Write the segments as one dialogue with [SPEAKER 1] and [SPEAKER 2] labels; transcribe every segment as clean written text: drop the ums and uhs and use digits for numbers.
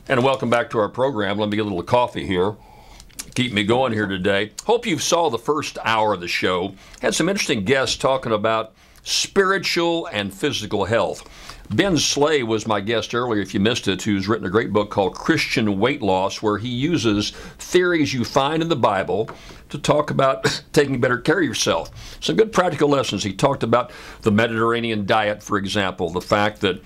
[SPEAKER 1] And welcome back to our program. Let me get a little coffee here. Keep me going here today. Hope you saw the first hour of the show. Had some interesting guests talking about spiritual and physical health. Ben Slay was my guest earlier, if you missed it, who's written a great book called Christian Weight Loss, where he uses theories you find in the Bible to talk about taking better care of yourself. Some good practical lessons. He talked about the Mediterranean diet, for example, the fact that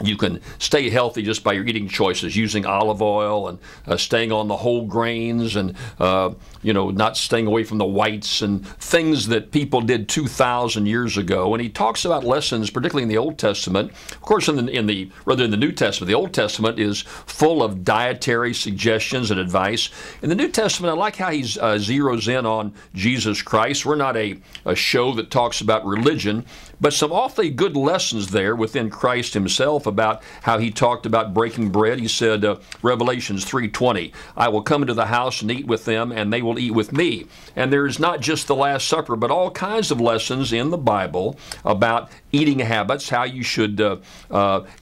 [SPEAKER 1] you can stay healthy just by your eating choices, using olive oil and staying on the whole grains and, not staying away from the whites and things that people did 2,000 years ago. And he talks about lessons, particularly in the Old Testament. Of course, in the New Testament, the Old Testament is full of dietary suggestions and advice. In the New Testament, I like how he zeroes in on Jesus Christ. We're not a show that talks about religion, but some awfully good lessons there within Christ himself about how he talked about breaking bread. He said, Revelations 3:20, I will come into the house and eat with them, and they will eat with me. And there's not just the Last Supper, but all kinds of lessons in the Bible about eating habits, how you should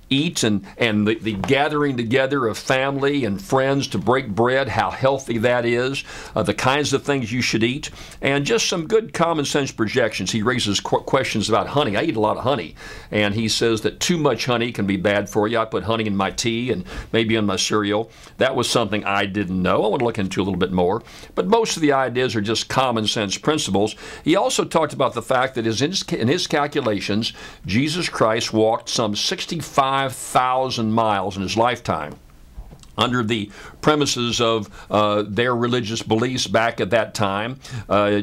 [SPEAKER 1] eat, and the gathering together of family and friends to break bread, how healthy that is, the kinds of things you should eat, and just some good common sense projections. He raises questions about honey. I eat a lot of honey, and he says that too much honey can be bad for you. I put honey in my tea and maybe in my cereal. That was something I didn't know. I want to look into a little bit more, but most of the ideas are just common sense principles. He also talked about the fact that in his calculations, Jesus Christ walked some 65,000 miles in his lifetime, under the premises of their religious beliefs back at that time.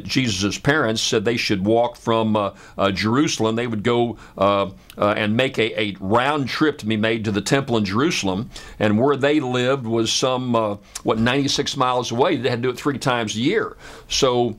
[SPEAKER 1] Jesus' parents said they should walk from Jerusalem. They would go and make a round trip to be made to the temple in Jerusalem, and where they lived was some, 96 miles away. They had to do it 3 times a year. So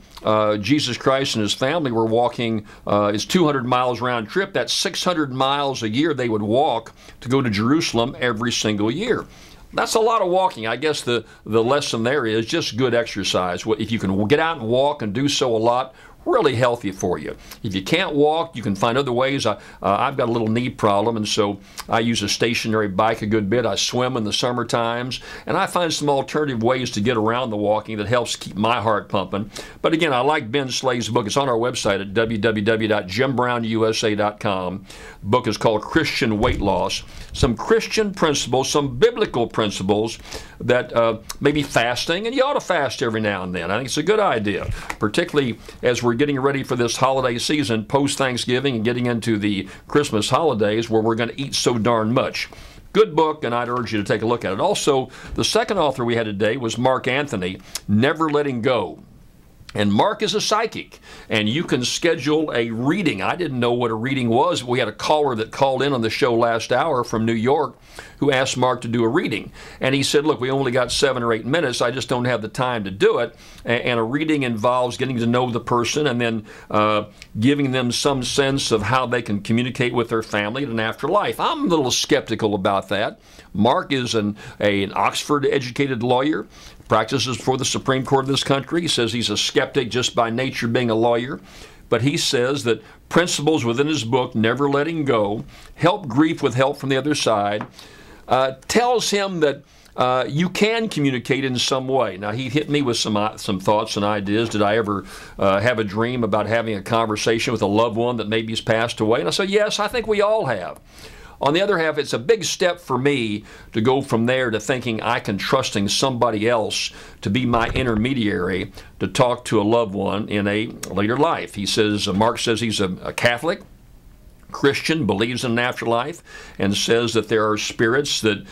[SPEAKER 1] Jesus Christ and his family were walking, it's 200 miles round trip. That's 600 miles a year they would walk to go to Jerusalem every single year. That's a lot of walking. I guess the lesson there is just good exercise. If you can get out and walk and do so a lot, really healthy for you. If you can't walk, you can find other ways. I've got a little knee problem, and so I use a stationary bike a good bit. I swim in the summer times, and I find some alternative ways to get around the walking that helps keep my heart pumping. But again, I like Ben Slay's book. It's on our website at www.jimbrownusa.com. The book is called Christian Weight Loss. Some Christian principles, some biblical principles that maybe fasting, and you ought to fast every now and then. I think it's a good idea, particularly as we're getting ready for this holiday season, post-Thanksgiving and getting into the Christmas holidays where we're going to eat so darn much. Good book, and I'd urge you to take a look at it. Also, the second author we had today was Mark Anthony, Never Letting Go. And Mark is a psychic, and you can schedule a reading. I didn't know what a reading was. We had a caller that called in on the show last hour from New York who asked Mark to do a reading. And he said, look, we only got 7 or 8 minutes. I just don't have the time to do it. And a reading involves getting to know the person and then giving them some sense of how they can communicate with their family in an afterlife. I'm a little skeptical about that. Mark is an Oxford-educated lawyer, practices for the Supreme Court of this country. He says he's a skeptic just by nature being a lawyer. But he says that principles within his book, Never Letting Go, Help Grief with Help from the Other Side, tells him that you can communicate in some way. Now, he hit me with some thoughts and ideas. Did I ever have a dream about having a conversation with a loved one that maybe has passed away? And I said, yes, I think we all have. On the other hand, it's a big step for me to go from there to thinking I can trusting somebody else to be my intermediary to talk to a loved one in a later life. He says, Mark says he's a Catholic, Christian, believes in an afterlife, and says that there are spirits that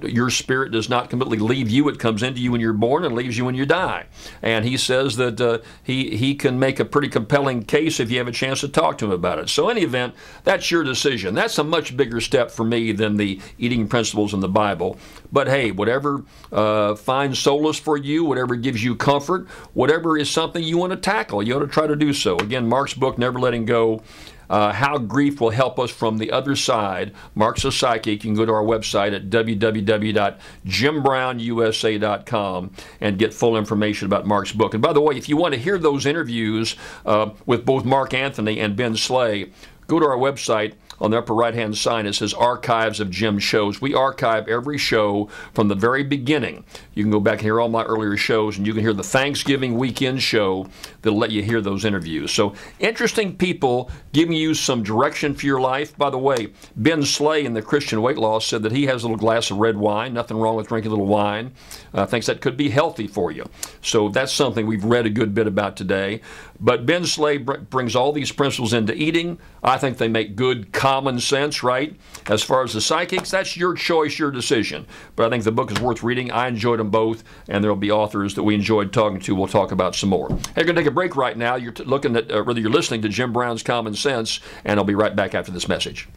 [SPEAKER 1] your spirit does not completely leave you. It comes into you when you're born and leaves you when you die. And he says that he can make a pretty compelling case if you have a chance to talk to him about it. So in any event, that's your decision. That's a much bigger step for me than the eating principles in the Bible. But hey, whatever finds solace for you, whatever gives you comfort, whatever is something you want to tackle, you ought to try to do so. Again, Mark's book, Never Letting Go, How Grief Will Help Us from the Other Side. Mark's a psychic. You can go to our website at www.jimbrownusa.com and get full information about Mark's book. And by the way, if you want to hear those interviews with both Mark Anthony and Ben Slay, go to our website, on the upper right-hand side, it says Archives of Jim Shows. We archive every show from the very beginning. You can go back and hear all my earlier shows, and you can hear the Thanksgiving weekend show that'll let you hear those interviews. So interesting people giving you some direction for your life. By the way, Ben Slay in the Christian Weight Loss said that he has a little glass of red wine. Nothing wrong with drinking a little wine. Thinks that could be healthy for you. So that's something we've read a good bit about today. But Ben Slay brings all these principles into eating. I think they make good common sense, right? As far as the psychics, that's your choice, your decision. But I think the book is worth reading. I enjoyed them both, and there will be authors that we enjoyed talking to. We'll talk about some more. Hey, we're going to take a break right now. You're looking at, whether you're listening to Jim Brown's Common Sense, and I'll be right back after this message.